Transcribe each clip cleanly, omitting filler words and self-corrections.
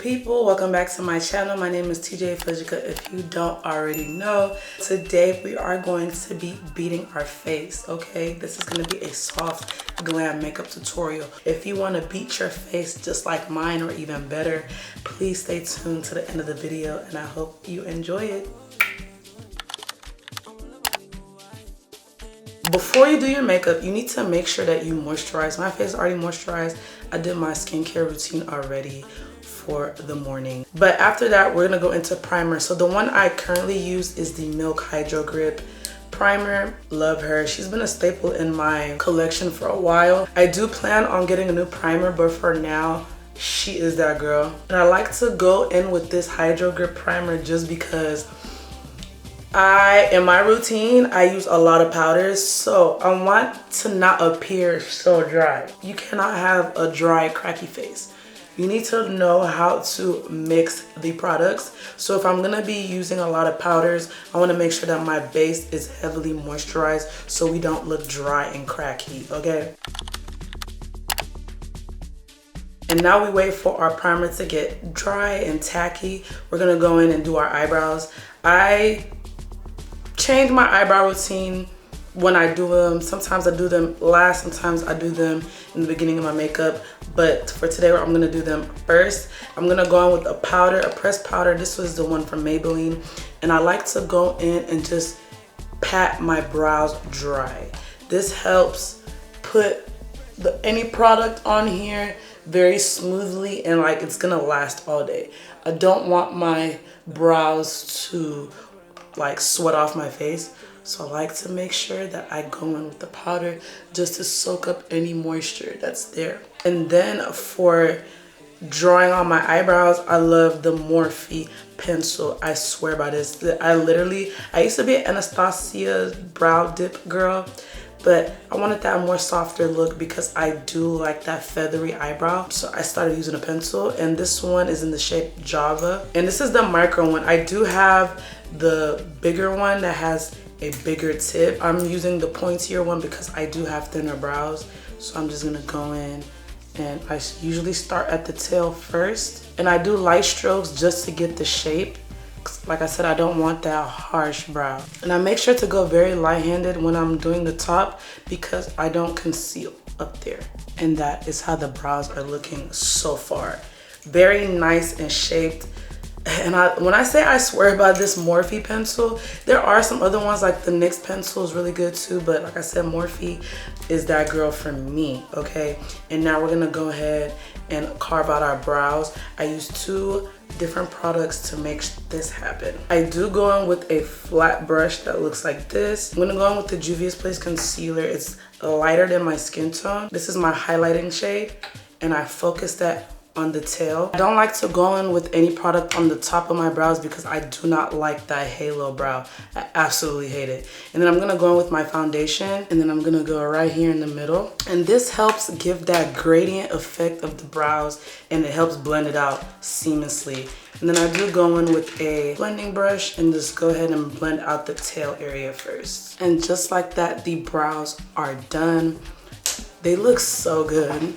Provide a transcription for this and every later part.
people, welcome back to my channel. My name is Teejayifejika if you don't already know. Today we are going to be beating our face, okay? This is going to be a soft glam makeup tutorial. If you want to beat your face just like mine or even better, please stay tuned to the end of the video and I hope you enjoy it. Before you do your makeup, you need to make sure that you moisturize. My face is already moisturized. I did my skincare routine already for the morning. But after that, we're gonna go into primer. So the one I currently use is the Milk Hydro Grip primer. Love her. She's been a staple in my collection for a while. I do plan on getting a new primer, but for now, she is that girl. And I like to go in with this Hydro Grip primer just because in my routine, I use a lot of powders, so I want to not appear so dry. You cannot have a dry, cracky face. You need to know how to mix the products. So if I'm gonna be using a lot of powders, I wanna make sure that my base is heavily moisturized so we don't look dry and cracky, okay? And now we wait for our primer to get dry and tacky. We're gonna go in and do our eyebrows. I change my eyebrow routine when I do them. Sometimes I do them last, sometimes I do them in the beginning of my makeup. But for today, I'm gonna do them first. I'm gonna go in with a powder, a pressed powder. This was the one from Maybelline. And I like to go in and just pat my brows dry. This helps put any product on here very smoothly and like it's gonna last all day. I don't want my brows to like sweat off my face, so I like to make sure that I go in with the powder just to soak up any moisture that's there. And then for drawing on my eyebrows, I love the Morphe pencil. I swear by this. I used to be an Anastasia brow dip girl, but I wanted that more softer look because I do like that feathery eyebrow. So I started using a pencil, and this one is in the shape Java. And this is the micro one. I do have the bigger one that has a bigger tip. I'm using the pointier one because I do have thinner brows. So I'm just gonna go in and I usually start at the tail first. And I do light strokes just to get the shape. Like I said, I don't want that harsh brow. And I make sure to go very light-handed when I'm doing the top because I don't conceal up there. And that is how the brows are looking so far. Very nice and shaped. And when I say I swear by this Morphe pencil, there are some other ones like the NYX pencil is really good too, but like I said, Morphe is that girl for me, okay? And now we're gonna go ahead and carve out our brows. I use two different products to make this happen. I do go in with a flat brush that looks like this. I'm gonna go in with the Juvia's Place concealer. It's lighter than my skin tone. This is my highlighting shade, and I focus that on the tail. I don't like to go in with any product on the top of my brows because I do not like that halo brow. I absolutely hate it. And then I'm gonna go in with my foundation, and then I'm gonna go right here in the middle. And this helps give that gradient effect of the brows, and it helps blend it out seamlessly. And then I do go in with a blending brush and just go ahead and blend out the tail area first. And just like that, the brows are done. They look so good.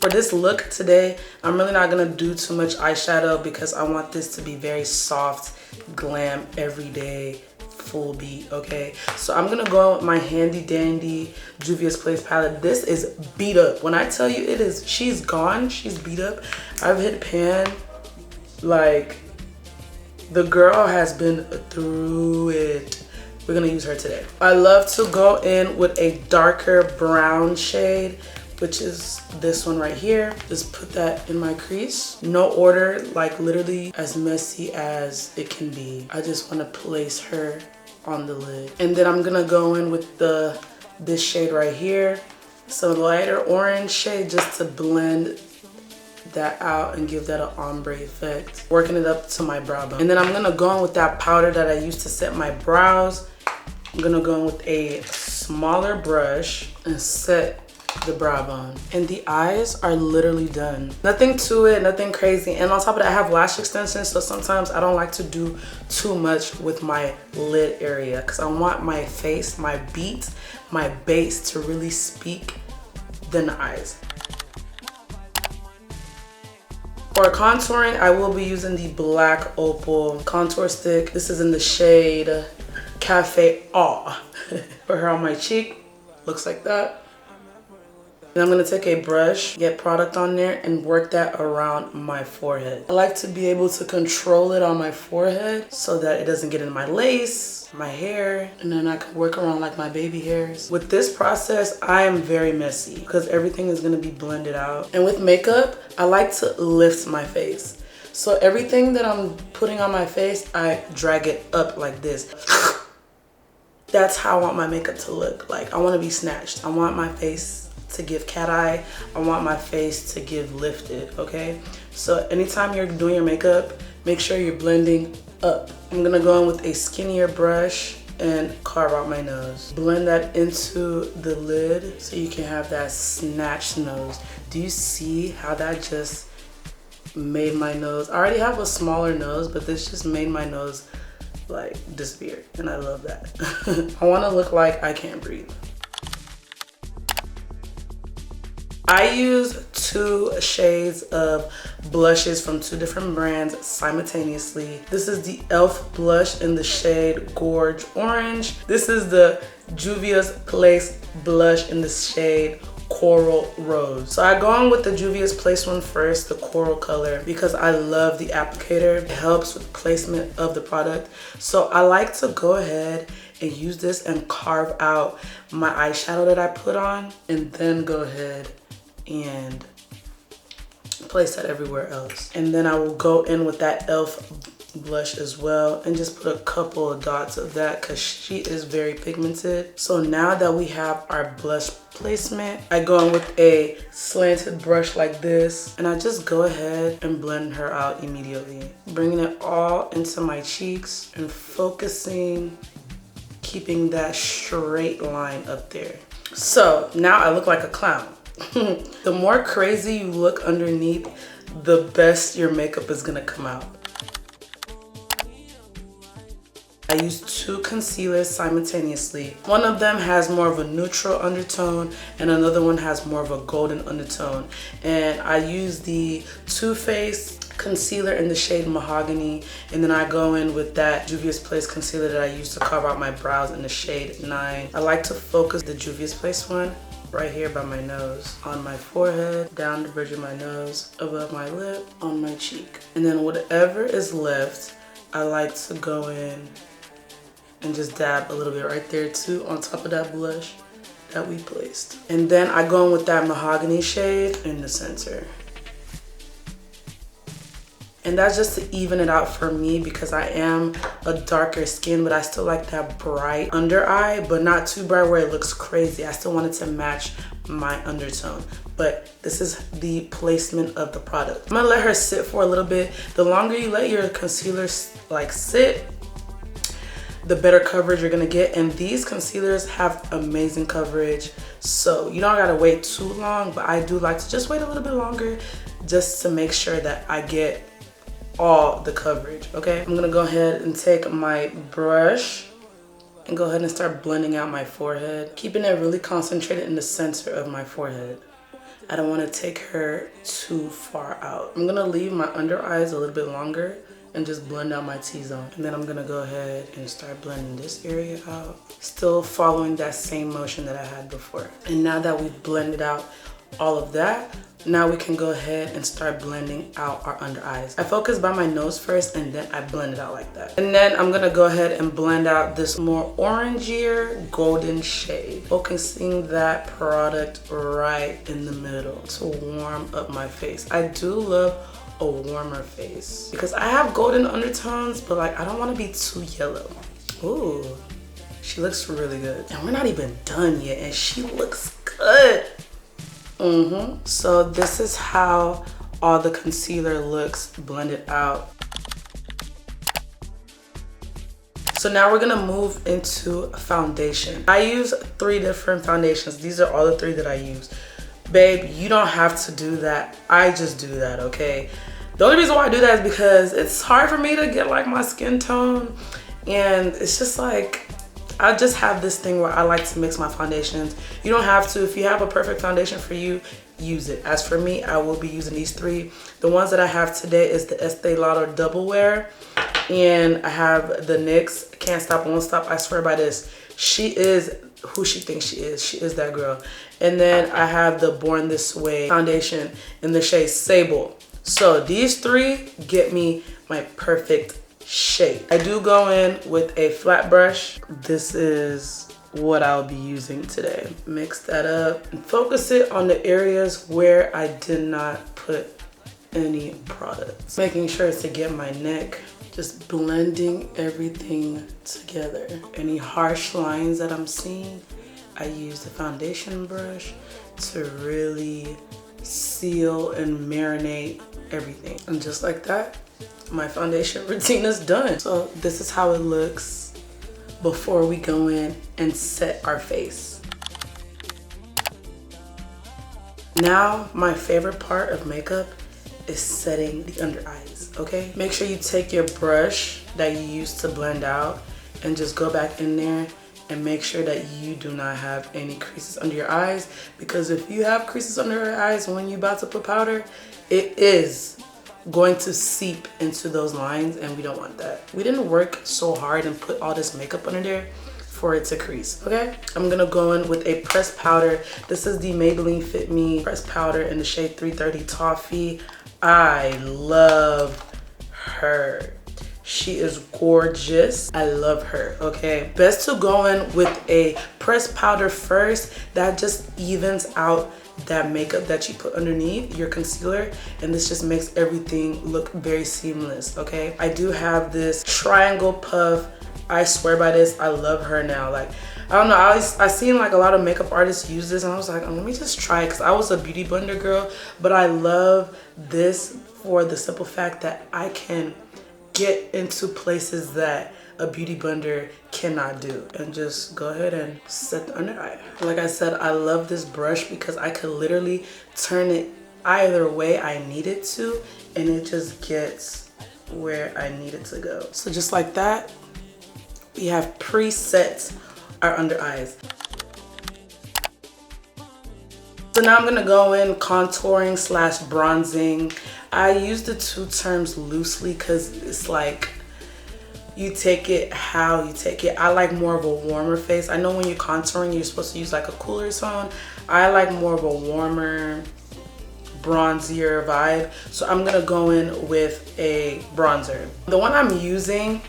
For this look today, I'm really not gonna do too much eyeshadow because I want this to be very soft, glam, everyday, full beat, okay? So I'm gonna go with my handy dandy Juvia's Place palette. This is beat up. When I tell you it is, she's gone, she's beat up. I've hit pan, like the girl has been through it. We're gonna use her today. I love to go in with a darker brown shade, which is this one right here. Just put that in my crease. No order, like literally as messy as it can be. I just wanna place her on the lid. And then I'm gonna go in with this shade right here. Some lighter orange shade just to blend that out and give that an ombre effect. Working it up to my brow bone. And then I'm gonna go in with that powder that I used to set my brows. I'm gonna go in with a smaller brush and set the brow bone. And the eyes are literally done. Nothing to it, nothing crazy. And on top of that, I have lash extensions, so sometimes I don't like to do too much with my lid area because I want my face, my beat, my base to really speak than the eyes. For contouring, I will be using the Black Opal contour stick. This is in the shade Cafe Aw. Put her on my cheek, looks like that. And I'm gonna take a brush, get product on there, and work that around my forehead. I like to be able to control it on my forehead so that it doesn't get in my lace, my hair, and then I can work around like my baby hairs. With this process, I am very messy because everything is gonna be blended out. And with makeup, I like to lift my face. So everything that I'm putting on my face, I drag it up like this. That's how I want my makeup to look. Like, I wanna be snatched. I want my face to give cat eye. I want my face to give lifted, okay? So anytime you're doing your makeup, make sure you're blending up. I'm gonna go in with a skinnier brush and carve out my nose. Blend that into the lid so you can have that snatched nose. Do you see how that just made my nose? I already have a smaller nose, but this just made my nose like disappear, and I love that. I wanna look like I can't breathe. I use 2 shades of blushes from 2 different brands simultaneously. This is the e.l.f. blush in the shade Gorge Orange. This is the Juvia's Place blush in the shade Coral Rose. So I go on with the Juvia's Place one first, the coral color, because I love the applicator. It helps with placement of the product. So I like to go ahead and use this and carve out my eyeshadow that I put on, and then go ahead and place that everywhere else. And then I will go in with that e.l.f. blush as well and just put a couple of dots of that because she is very pigmented. So now that we have our blush placement, I go in with a slanted brush like this, and I just go ahead and blend her out immediately, bringing it all into my cheeks and focusing, keeping that straight line up there. So now I look like a clown. The more crazy you look underneath, the best your makeup is gonna come out. I use 2 concealers simultaneously. One of them has more of a neutral undertone and another one has more of a golden undertone. And I use the Too Faced concealer in the shade Mahogany, and then I go in with that Juvia's Place concealer that I use to cover out my brows in the shade 9. I like to focus the Juvia's Place one right here by my nose, on my forehead, down the bridge of my nose, above my lip, on my cheek. And then whatever is left, I like to go in and just dab a little bit right there too, on top of that blush that we placed. And then I go in with that Mahogany shade in the center. And that's just to even it out for me because I am a darker skin, but I still like that bright under eye, but not too bright where it looks crazy. I still want it to match my undertone. But this is the placement of the product. I'm gonna let her sit for a little bit. The longer you let your concealer like sit, the better coverage you're gonna get. And these concealers have amazing coverage. So you don't gotta wait too long, but I do like to just wait a little bit longer just to make sure that I get all the coverage, okay? I'm gonna go ahead and take my brush and go ahead and start blending out my forehead, keeping it really concentrated in the center of my forehead. I don't wanna take her too far out. I'm gonna leave my under eyes a little bit longer and just blend out my T-zone. And then I'm gonna go ahead and start blending this area out, still following that same motion that I had before. And now that we've blended out all of that, now we can go ahead and start blending out our under eyes. I focus by my nose first and then I blend it out like that. And then I'm gonna go ahead and blend out this more orangier golden shade, focusing that product right in the middle to warm up my face. I do love a warmer face because I have golden undertones, but like I don't want to be too yellow. Ooh, she looks really good. And we're not even done yet and she looks good. So this is how all the concealer looks blended out. So now we're gonna move into foundation. I use 3 different foundations. These are all the 3 that I use. Babe, you don't have to do that. I just do that, okay? The only reason why I do that is because it's hard for me to get like my skin tone, and it's just like, I just have this thing where I like to mix my foundations. You don't have to. If you have a perfect foundation for you, use it. As for me, I will be using these three. The ones that I have today is the Estee Lauder Double Wear, and I have the NYX Can't Stop Won't Stop. I swear by this. She is who she thinks she is. She is that girl. And then I have the Born This Way foundation in the shade Sable. So these three get me my perfect shade. I do go in with a flat brush. This is what I'll be using today. Mix that up and focus it on the areas where I did not put any products. Making sure to get my neck, just blending everything together. Any harsh lines that I'm seeing, I use the foundation brush to really seal and marinate everything. And just like that, my foundation routine is done. So this is how it looks before we go in and set our face. Now, my favorite part of makeup is setting the under eyes, okay? Make sure you take your brush that you used to blend out and just go back in there and make sure that you do not have any creases under your eyes, because if you have creases under your eyes when you're about to put powder, it is going to seep into those lines, and we don't want that. We didn't work so hard and put all this makeup under there for it to crease, okay? I'm gonna go in with a pressed powder. This is the Maybelline Fit Me pressed powder in the shade 330 Toffee. I love her. She is gorgeous. I love her, okay? Best to go in with a pressed powder first. That just evens out that makeup that you put underneath your concealer, and this just makes everything look very seamless, okay? I do have this triangle puff. I swear by this. I love her now. Like, I don't know, I seen like a lot of makeup artists use this, and I was like, oh, let me just try it, because I was a beauty blender girl, but I love this for the simple fact that I can get into places that a beauty blender cannot do, and just go ahead and set the under eye. Like I said, I love this brush because I could literally turn it either way I need it to, and it just gets where I need it to go. So just like that, we have preset our under eyes. So now I'm gonna go in contouring slash bronzing. I use the two terms loosely because it's like you take it how you take it. I like more of a warmer face. I know when you're contouring, you're supposed to use like a cooler tone. I like more of a warmer, bronzier vibe. So I'm gonna go in with a bronzer. The one I'm using,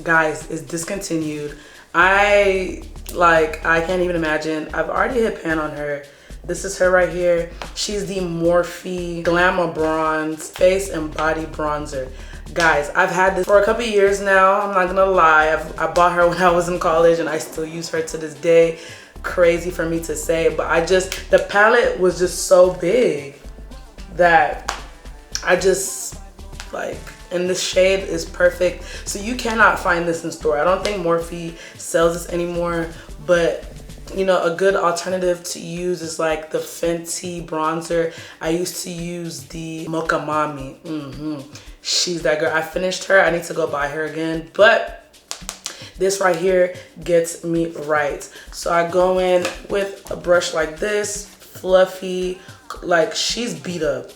guys, is discontinued. I can't even imagine. I've already hit pan on her. This is her right here. She's the Morphe Glamour Bronze Face and Body Bronzer. Guys, I've had this for a couple years now. I'm not gonna lie. I bought her when I was in college, and I still use her to this day. Crazy for me to say, but the palette was just so big that I just like, and this shade is perfect. So you cannot find this in store. I don't think Morphe sells this anymore, but you know, a good alternative to use is like the Fenty bronzer. I used to use the Mocha Mami. She's that girl. I finished her. I need to go buy her again, but this right here gets me right. So I go in with a brush like this, fluffy, like she's beat up.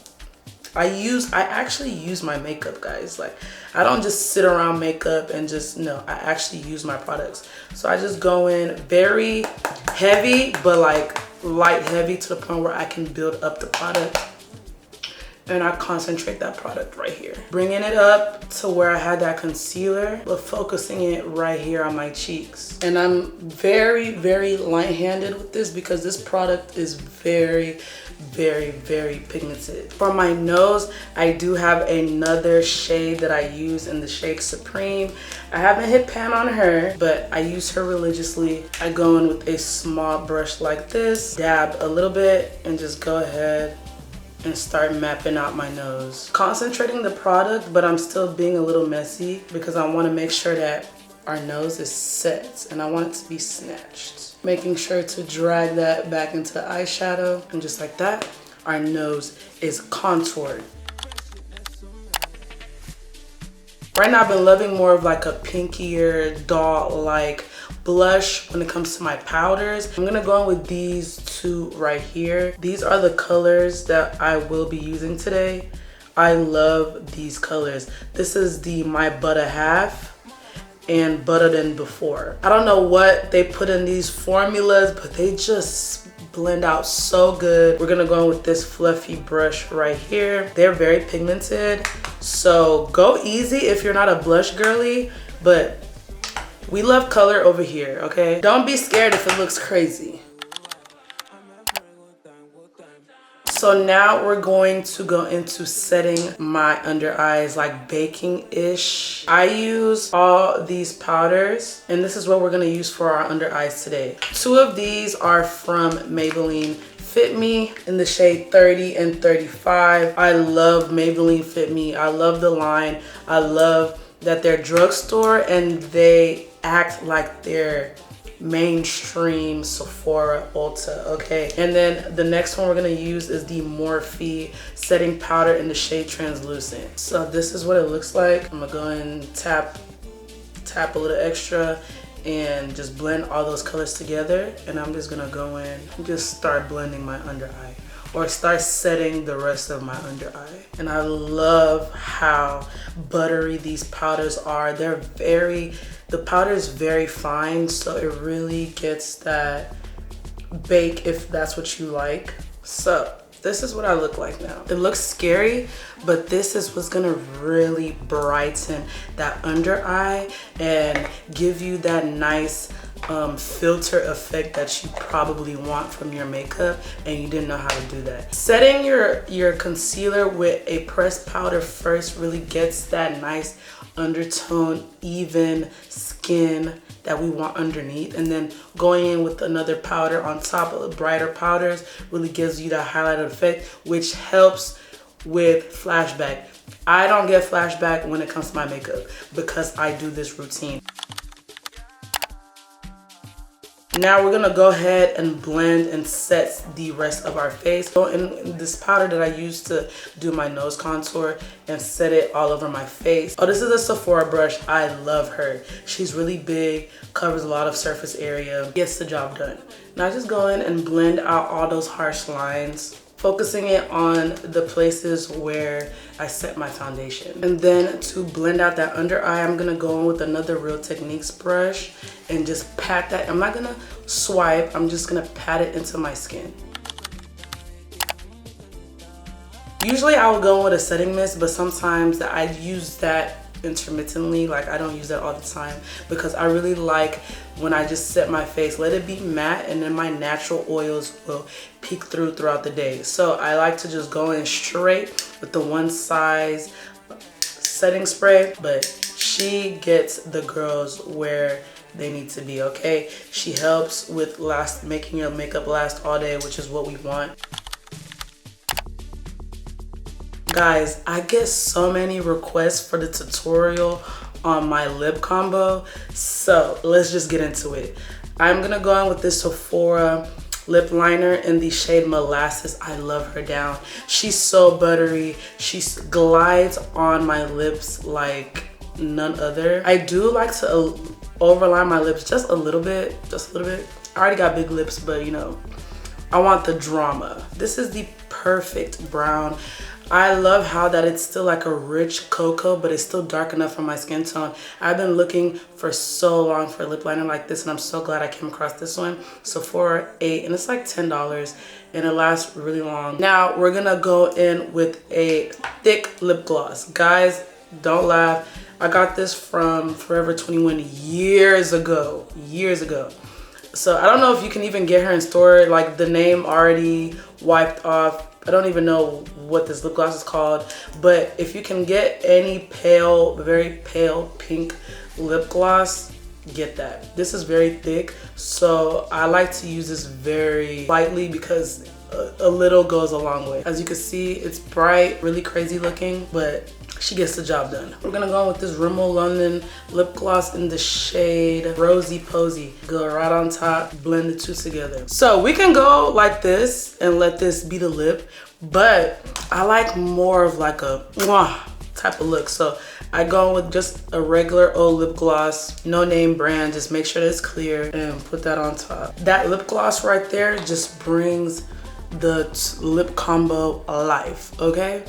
I actually use my makeup, guys. Like, I don't just sit around makeup and just, no, I actually use my products. So I just go in very heavy, but like light heavy, to the point where I can build up the product. And I concentrate that product right here. Bringing it up to where I had that concealer, but focusing it right here on my cheeks. And I'm very, very light-handed with this because this product is very, very, very pigmented. For my nose, I do have another shade that I use in the shade Supreme. I haven't hit pan on her, but I use her religiously. I go in with a small brush like this, dab a little bit, and just go ahead and start mapping out my nose. Concentrating the product, but I'm still being a little messy because I want to make sure that our nose is set and I want it to be snatched. Making sure to drag that back into the eyeshadow, and just like that, our nose is contoured. Right now I've been loving more of like a pinkier, doll-like blush when it comes to my powders. I'm gonna go in with these two right here. These are the colors that I will be using today. I love these colors. This is the My Butter Half and Butter Than Before. I don't know what they put in these formulas, but they just blend out so good. We're gonna go in with this fluffy brush right here. They're very pigmented, so go easy if you're not a blush girly, but we love color over here, okay? Don't be scared if it looks crazy. So now we're going to go into setting my under eyes, like baking-ish. I use all these powders, and this is what we're gonna use for our under eyes today. Two of these are from Maybelline Fit Me in the shade 30 and 35. I love Maybelline Fit Me. I love the line. I love that they're drugstore and they act like they're mainstream Sephora, Ulta, okay? And then the next one we're gonna use is the Morphe setting powder in the shade Translucent. So this is what it looks like. I'm gonna go and tap a little extra and just blend all those colors together. And I'm just gonna go in and just start blending my under eye, or start setting the rest of my under eye. And I love how buttery these powders are. The powder is very fine, so it really gets that bake if that's what you like. So this is what I look like now. It looks scary, but this is what's gonna really brighten that under eye and give you that nice filter effect that you probably want from your makeup and you didn't know how to do that. Setting your concealer with a pressed powder first really gets that nice undertone, even skin that we want underneath, and then going in with another powder on top of the brighter powders really gives you that highlighter effect, which helps with flashback. I don't get flashback when it comes to my makeup because I do this routine. Now we're gonna go ahead and blend and set the rest of our face. Go in this powder that I used to do my nose contour and set it all over my face. Oh, this is a Sephora brush. I love her. She's really big, covers a lot of surface area, gets the job done. Now just go in and blend out all those harsh lines, focusing it on the places where I set my foundation. And then to blend out that under eye, I'm gonna go in with another Real Techniques brush and just pat that. I'm not gonna swipe, I'm just gonna pat it into my skin. Usually I would go in with a setting mist, but sometimes I use that intermittently. Like I don't use that all the time because I really like when I just set my face, let it be matte, and then my natural oils will peek throughout the day. So I like to just go in straight with the one size setting spray, but she gets the girls where they need to be, okay? She helps with making your makeup last all day, which is what we want. Guys, I get so many requests for the tutorial on my lip combo, so let's just get into it. I'm gonna go in with this Sephora lip liner in the shade Molasses. I love her down. She's so buttery. She glides on my lips like none other. I do like to overline my lips just a little bit. I already got big lips, but you know, I want the drama. This is the perfect brown. I love how that it's still like a rich cocoa, but it's still dark enough for my skin tone. I've been looking for so long for a lip liner like this, and I'm so glad I came across this one. Sephora 8, and it's like $10, and it lasts really long. Now we're gonna go in with a thick lip gloss. Guys, don't laugh. I got this from Forever 21 years ago. So I don't know if you can even get her in store, like the name already wiped off. I don't even know what this lip gloss is called, but if you can get any pale, very pale pink lip gloss, get that. This is very thick, so I like to use this very lightly because a little goes a long way. As you can see, it's bright, really crazy looking, but she gets the job done. We're gonna go with this Rimmel London lip gloss in the shade Rosy Posy. Go right on top, blend the two together. So we can go like this and let this be the lip, but I like more of like a mwah type of look. So I go with just a regular old lip gloss, no name brand. Just make sure that it's clear and put that on top. That lip gloss right there just brings the lip combo alive, okay?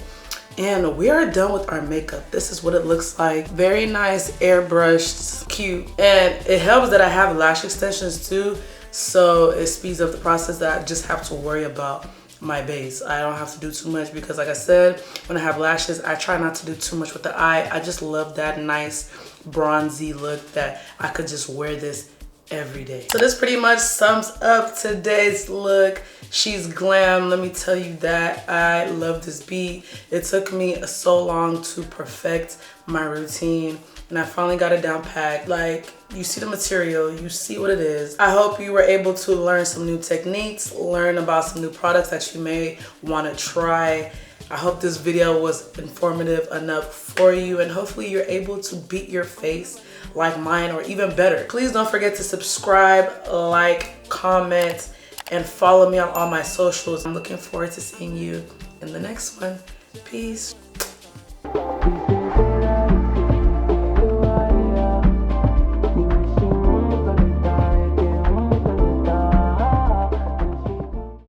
And we are done with our makeup. This is what it looks like. Very nice, airbrushed, cute. And it helps that I have lash extensions too, so it speeds up the process that I just have to worry about my base. I don't have to do too much because, like I said, when I have lashes, I try not to do too much with the eye. I just love that nice bronzy look that I could just wear this every day. So this pretty much sums up today's look. She's glam, let me tell you that. I love this beat. It took me so long to perfect my routine, and I finally got it down packed. Like, you see the material, you see what it is. I hope you were able to learn some new techniques, learn about some new products that you may want to try. I hope this video was informative enough for you, and hopefully you're able to beat your face like mine or even better. Please don't forget to subscribe, like, comment, and follow me on all my socials. I'm looking forward to seeing you in the next one. Peace.